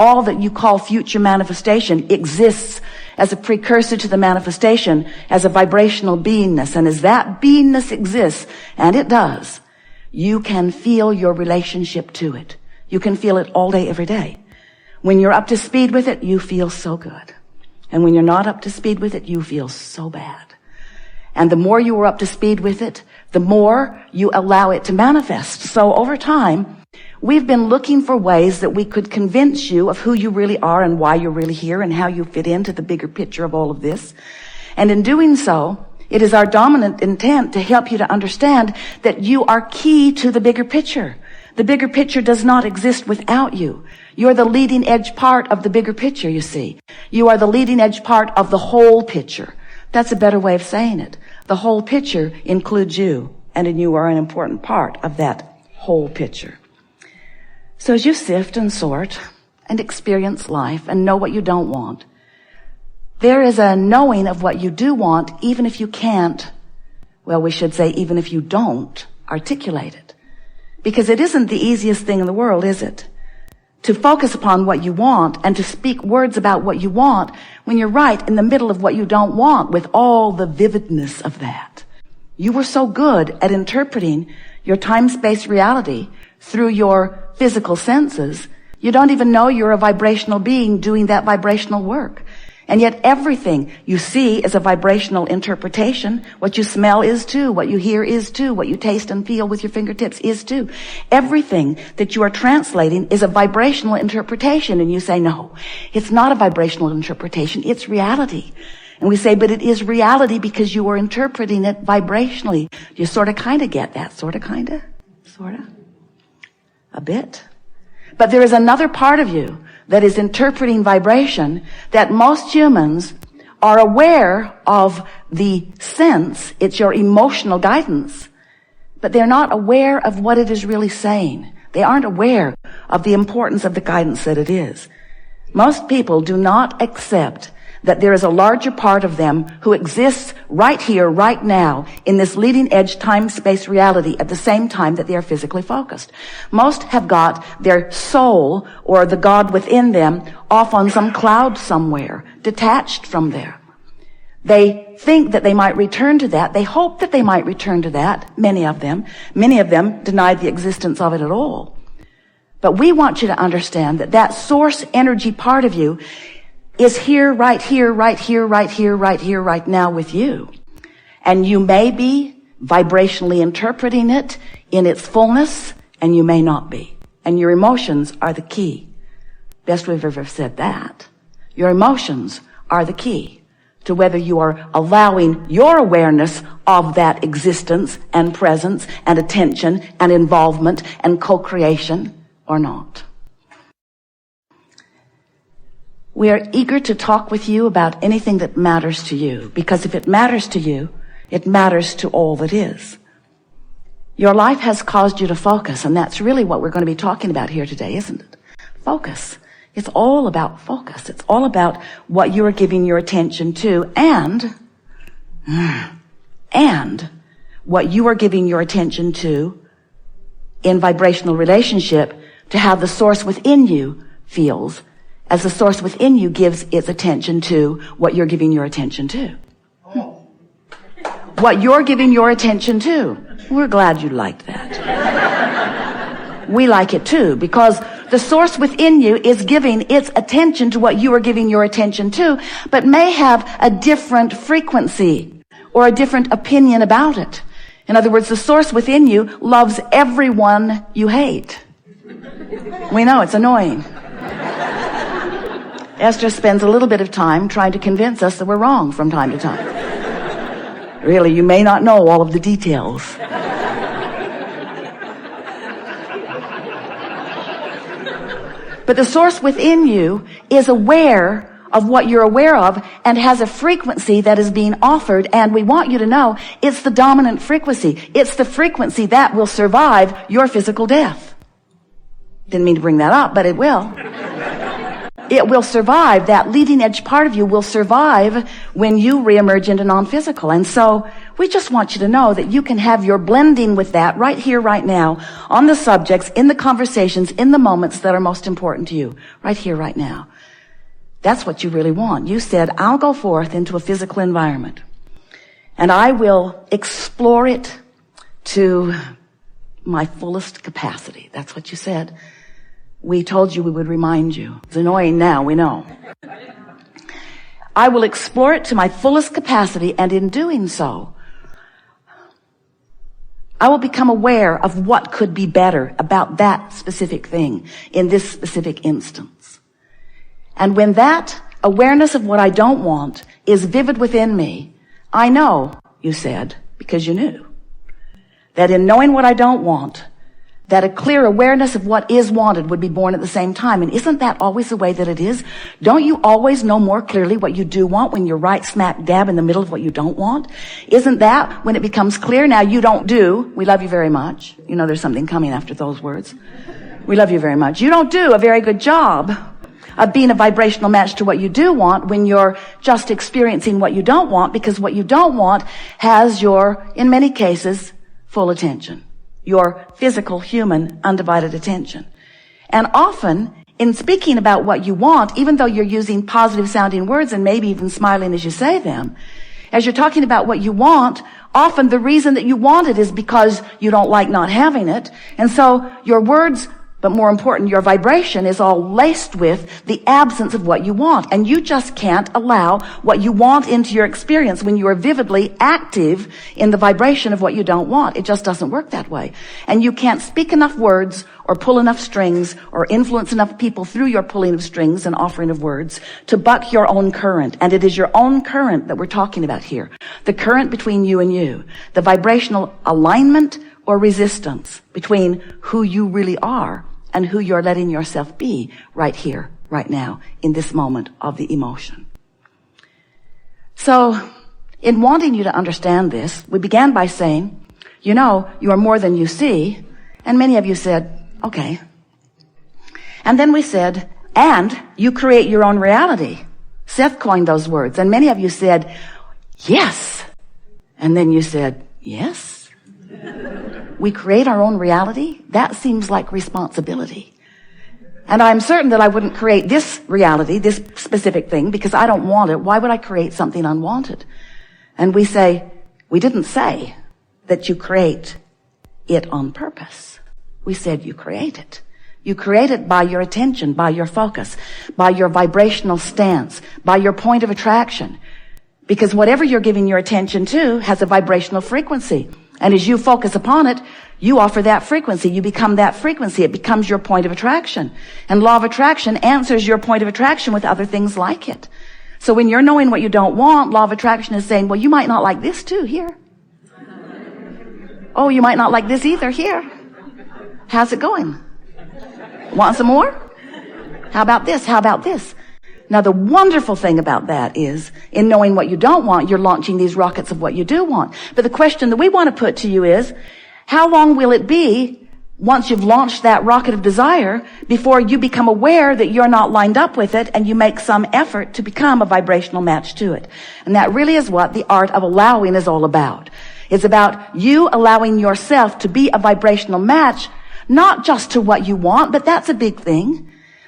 all that you call future manifestation exists as a precursor to the manifestation, as a vibrational beingness. And as that beingness exists, and it does, you can feel your relationship to it. You can feel it all day, every day. When you're up to speed with it, you feel so good. And when you're not up to speed with it, you feel so bad. And the more you are up to speed with it, the more you allow it to manifest. So over time, we've been looking for ways that we could convince you of who you really are and why you're really here and how you fit into the bigger picture of all of this. And in doing so, it is our dominant intent to help you to understand that you are key to the bigger picture. The bigger picture does not exist without you. You're the leading edge part of the bigger picture, you see. You are the leading edge part of the whole picture. That's a better way of saying it. The whole picture includes you, and you are an important part of that whole picture. So as you sift and sort and experience life and know what you don't want, there is a knowing of what you do want, even if you can't, well, we should say even if you don't articulate it. Because it isn't the easiest thing in the world, is it? To focus upon what you want and to speak words about what you want when you're right in the middle of what you don't want with all the vividness of that. You were so good at interpreting your time-space reality through your physical senses, you don't even know you're a vibrational being doing that vibrational work. And yet everything you see is a vibrational interpretation. What you smell is too. What you hear is too. What you taste and feel with your fingertips is too. Everything that you are translating is a vibrational interpretation. And you say, no, it's not a vibrational interpretation. It's reality. And we say, but it is reality because you are interpreting it vibrationally. You sort of kind of get that. Sort of, kind of, sort of, a bit. But there is another part of you that is interpreting vibration that most humans are aware of the sense. It's your emotional guidance. But they're not aware of what it is really saying. They aren't aware of the importance of the guidance that it is. Most people do not accept that there is a larger part of them who exists right here, right now, in this leading edge time-space reality at the same time that they are physically focused. Most have got their soul or the God within them off on some cloud somewhere, detached from there. They think that they might return to that. They hope that they might return to that, many of them. Many of them deny the existence of it at all. But we want you to understand that that source energy part of you is here, right here, right here, right here, right here, right now with you. And you may be vibrationally interpreting it in its fullness, and you may not be. And your emotions are the key. Best we've ever said that. Your emotions are the key to whether you are allowing your awareness of that existence and presence and attention and involvement and co-creation or not. We are eager to talk with you about anything that matters to you, because if it matters to you, it matters to all that is. Your life has caused you to focus, and that's really what we're going to be talking about here today, isn't it? Focus. It's all about focus. It's all about what you are giving your attention to and what you are giving your attention to in vibrational relationship to how the source within you feels as the source within you gives its attention to what you're giving your attention to. What you're giving your attention to. We're glad you liked that. We like it too, because the source within you is giving its attention to what you are giving your attention to, but may have a different frequency or a different opinion about it. In other words, the source within you loves everyone you hate. We know it's annoying. Esther spends a little bit of time trying to convince us that we're wrong from time to time. Really, you may not know all of the details. But the source within you is aware of what you're aware of and has a frequency that is being offered, and we want you to know it's the dominant frequency. It's the frequency that will survive your physical death. Didn't mean to bring that up, but it will. it will survive. That leading edge part of you will survive when you reemerge into non-physical. And so we just want you to know that you can have your blending with that right here, right now, on the subjects, in the conversations, in the moments that are most important to you, right here, right now. That's what you really want. You said, I'll go forth into a physical environment and I will explore it to my fullest capacity. That's what you said. We told you we would remind you. It's annoying now, we know. I will explore it to my fullest capacity, and in doing so, I will become aware of what could be better about that specific thing in this specific instance. And when that awareness of what I don't want is vivid within me, I know, you said, because you knew, that in knowing what I don't want, that a clear awareness of what is wanted would be born at the same time. And isn't that always the way that it is? Don't you always know more clearly what you do want when you're right smack dab in the middle of what you don't want? Isn't that when it becomes clear? Now you don't do, we love you very much. You know there's something coming after those words. We love you very much. You don't do a very good job of being a vibrational match to what you do want when you're just experiencing what you don't want, because what you don't want has your, in many cases, full attention. Your physical, human, undivided attention. And often, in speaking about what you want, even though you're using positive sounding words and maybe even smiling as you say them, as you're talking about what you want, often the reason that you want it is because you don't like not having it. And so your words, but more important, your vibration is all laced with the absence of what you want. And you just can't allow what you want into your experience when you are vividly active in the vibration of what you don't want. It just doesn't work that way. And you can't speak enough words or pull enough strings or influence enough people through your pulling of strings and offering of words to buck your own current. And it is your own current that we're talking about here. The current between you and you. The vibrational alignment or resistance between who you really are and who you're letting yourself be right here, right now, in this moment of the emotion. So, in wanting you to understand this, we began by saying, you know, you are more than you see, and many of you said, okay. And then we said, and you create your own reality. Seth coined those words, and many of you said, yes. And then you said, yes. We create our own reality? That seems like responsibility. And I'm certain that I wouldn't create this reality, this specific thing, because I don't want it. Why would I create something unwanted? And we say, we didn't say that you create it on purpose. We said you create it. You create it by your attention, by your focus, by your vibrational stance, by your point of attraction. Because whatever you're giving your attention to has a vibrational frequency. And as you focus upon it, you offer that frequency. You become that frequency. It becomes your point of attraction. And law of attraction answers your point of attraction with other things like it. So when you're knowing what you don't want, law of attraction is saying, well, you might not like this too, here. Oh, you might not like this either, here. How's it going? Want some more? How about this? How about this? Now, the wonderful thing about that is, in knowing what you don't want, you're launching these rockets of what you do want. But the question that we want to put to you is, how long will it be, once you've launched that rocket of desire, before you become aware that you're not lined up with it and you make some effort to become a vibrational match to it? And that really is what the art of allowing is all about. It's about you allowing yourself to be a vibrational match, not just to what you want, but that's a big thing,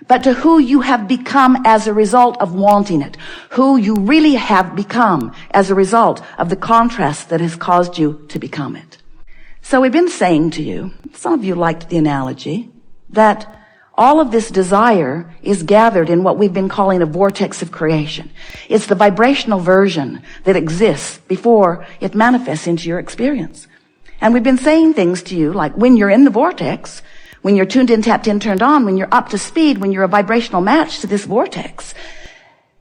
but to who you have become as a result of wanting it, who you really have become as a result of the contrast that has caused you to become it. So we've been saying to you, some of you liked the analogy, that all of this desire is gathered in what we've been calling a vortex of creation. It's the vibrational version that exists before it manifests into your experience. And we've been saying things to you like, when you're in the vortex, when you're tuned in, tapped in, turned on, when you're up to speed, when you're a vibrational match to this vortex,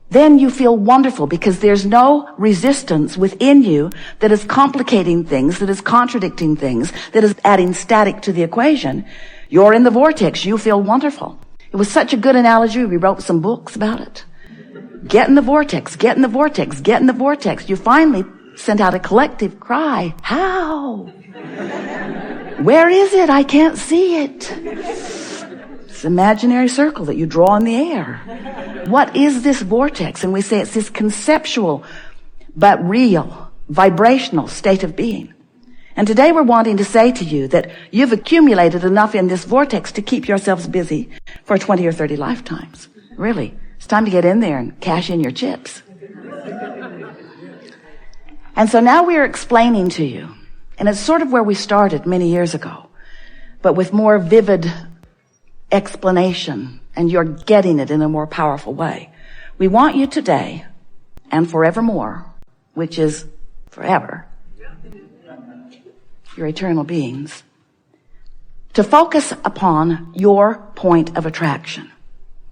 then you feel wonderful because there's no resistance within you that is complicating things, that is contradicting things, that is adding static to the equation. You're in the vortex. You feel wonderful. It was such a good analogy. We wrote some books about it. Get in the vortex, get in the vortex, get in the vortex. You finally sent out a collective cry. How? Where is it? I can't see it. this imaginary circle that you draw in the air. What is this vortex? And we say it's this conceptual but real, vibrational state of being. And today we're wanting to say to you that you've accumulated enough in this vortex to keep yourselves busy for 20 or 30 lifetimes. Really, it's time to get in there and cash in your chips. And so now we are explaining to you, and it's sort of where we started many years ago, but with more vivid explanation, and you're getting it in a more powerful way. We want you today and forevermore, which is forever, your eternal beings, to focus upon your point of attraction.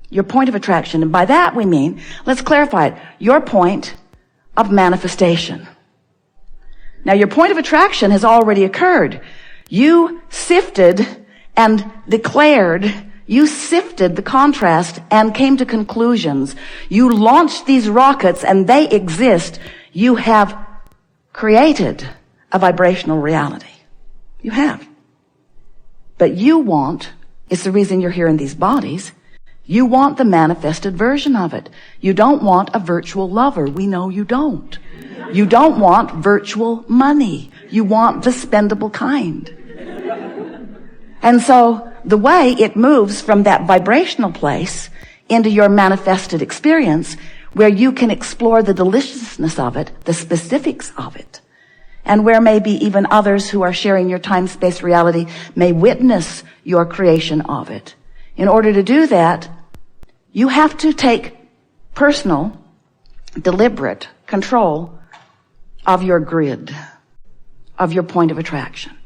Your point of attraction. And by that we mean, let's clarify it, your point of manifestation. Now your point of attraction has already occurred. You sifted and declared, you sifted the contrast and came to conclusions. You launched these rockets and they exist. You have created a vibrational reality. You have. But you want, it's the reason you're here in these bodies, you want the manifested version of it. You don't want a virtual lover. We know you don't. You don't want virtual money. You want the spendable kind. And so the way it moves from that vibrational place into your manifested experience, where you can explore the deliciousness of it, the specifics of it, and where maybe even others who are sharing your time-space reality may witness your creation of it. In order to do that, you have to take personal, deliberate control of your grid, of your point of attraction.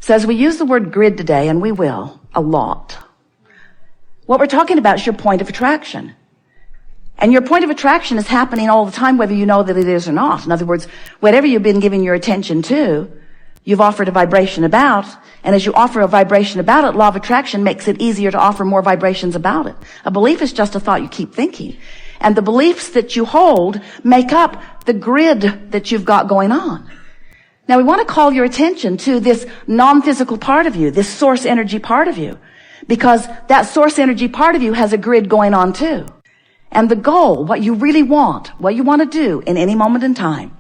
So as we use the word grid today, and we will, a lot, what we're talking about is your point of attraction. And your point of attraction is happening all the time, whether you know that it is or not. In other words, whatever you've been giving your attention to, you've offered a vibration about, and as you offer a vibration about it, law of attraction makes it easier to offer more vibrations about it. A belief is just a thought you keep thinking. And the beliefs that you hold make up the grid that you've got going on. Now we want to call your attention to this non-physical part of you, this source energy part of you, because that source energy part of you has a grid going on too. And the goal, what you really want, what you want to do in any moment in time,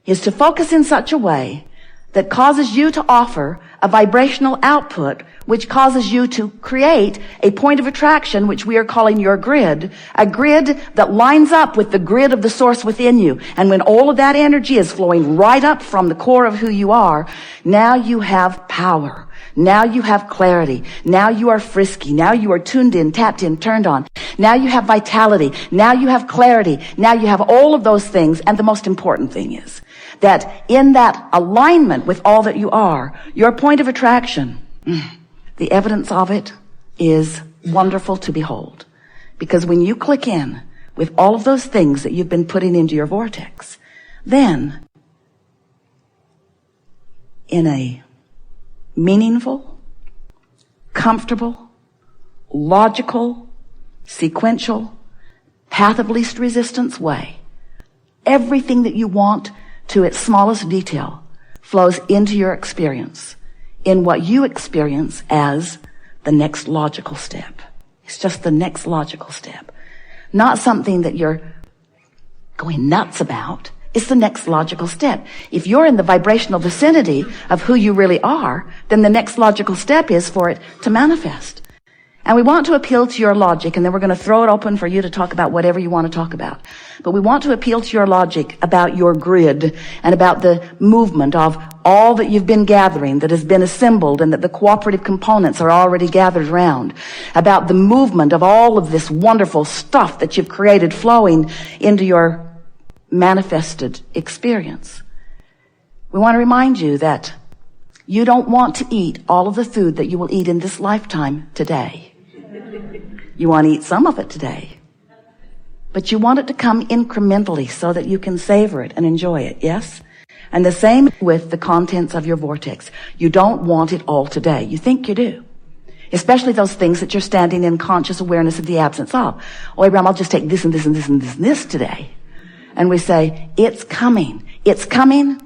is to focus in such a way that causes you to offer a vibrational output, which causes you to create a point of attraction, which we are calling your grid, a grid that lines up with the grid of the source within you. And when all of that energy is flowing right up from the core of who you are, now you have power. Now you have clarity. Now you are frisky. Now you are tuned in, tapped in, turned on. Now you have vitality. Now you have clarity. Now you have all of those things. And the most important thing is that in that alignment with all that you are, your point of attraction, the evidence of it is wonderful to behold. Because when you click in with all of those things that you've been putting into your vortex, then in a meaningful, comfortable, logical, sequential, path of least resistance way, everything that you want to its smallest detail flows into your experience in what you experience as the next logical step. It's just the next logical step. Not something that you're going nuts about. It's the next logical step. If you're in the vibrational vicinity of who you really are, then the next logical step is for it to manifest. And we want to appeal to your logic, and then we're going to throw it open for you to talk about whatever you want to talk about. But we want to appeal to your logic about your grid and about the movement of all that you've been gathering, that has been assembled, and that the cooperative components are already gathered around, about the movement of all of this wonderful stuff that you've created flowing into your manifested experience. We want to remind you that you don't want to eat all of the food that you will eat in this lifetime today. You want to eat some of it today, but you want it to come incrementally so that you can savor it and enjoy it, yes? And the same with the contents of your vortex. You don't want it all today. You think you do. Especially those things that you're standing in conscious awareness of the absence of. Oh, Abraham, I'll just take this and this and this and this and this today. And we say, it's coming. It's coming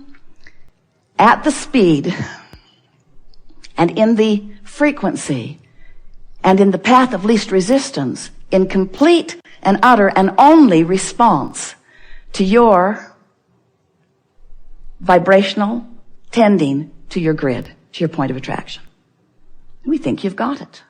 at the speed and in the frequency and in the path of least resistance, in complete and utter and only response to your vibrational tending to your grid, to your point of attraction. We think you've got it.